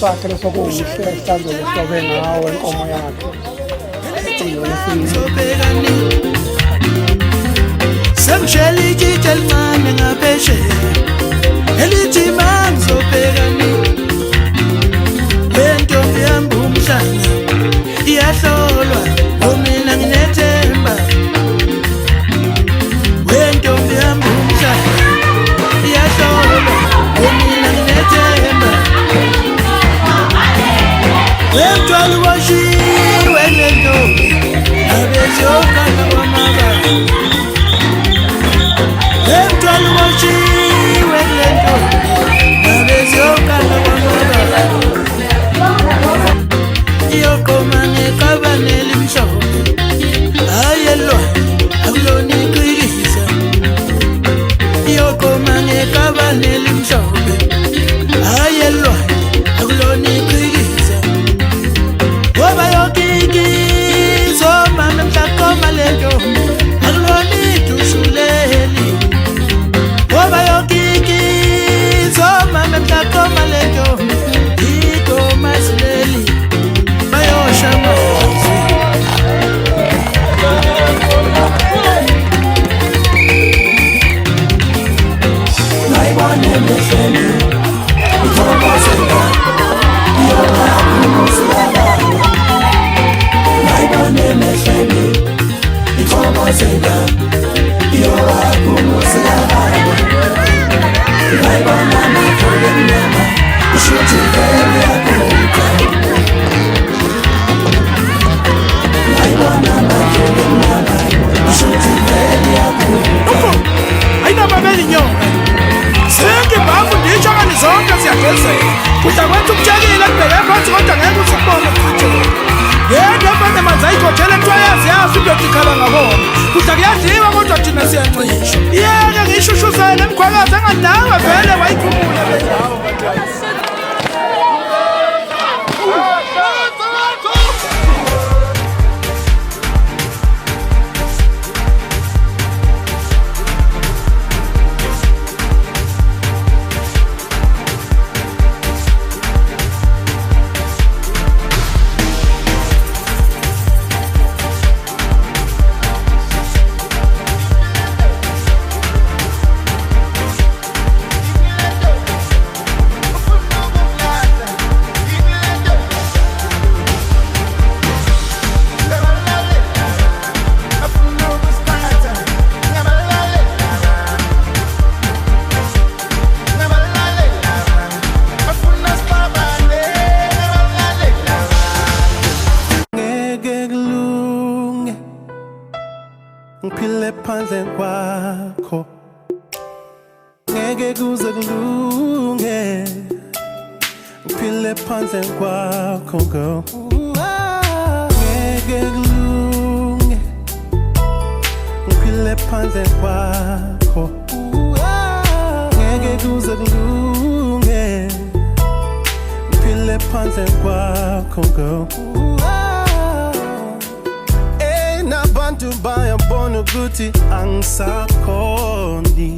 sakhe lesokuhle esihlanzeke silobe ngawo inkomo yakhe sengishela itshitshe elincane ngaphesheya elithi mangizobhekani lentombi yami umhlanga iyahlolwa mina nginethemba lentombi yami umhlanga iyahlolwa mina nginethemba lemthwala washiwe lentombi abeziyokhala kwamabala lemthwala washiwe lentombi abeziyokhala kwamabala iyogqoma ngeqabane elimhlophe ayelwa akulona iqhikiza iyogqoma ngeqabane elimhlophe ayelwa akulona iqhikiza ngoba yokikiza omama mhlaqoma lentombi akulona idushuleli ngoba yokikiza omama mhlaqoma lentombi igoma sileli bayosha amanzi nayibona emehlweni ithokozela iyobakumusiyala nayibona emehlweni ithokozela iyobakumusiyala nayibona amafolo emnyama ishuthi vele yakuka nayibona amafolo emnyama ishuthi vele yakuka ayinamabeli nyonga sinke bafu ndishakani zonke siyagezela kudla kwenza ukutshekile kubheke phansi kodwa ngeke usibone kuthithela yena efane manzi ayikhokhele kuthiwa yazi indoda ikhala ngabona kudla kuyadliwa kodwa thina siyancisha iyeke ngiyishushuzele emkhwakazi enganawe vele wayikhumula lendawo ngiphile phandle kwakho ngeke kuze kulunge ngiphile phandle kwakho girl ngeke kulunge ngiphile phandle kwakho ngeke kuze kulunge ngiphile phandle kwakho girl nabantu bayabona ukuthi angisakhoni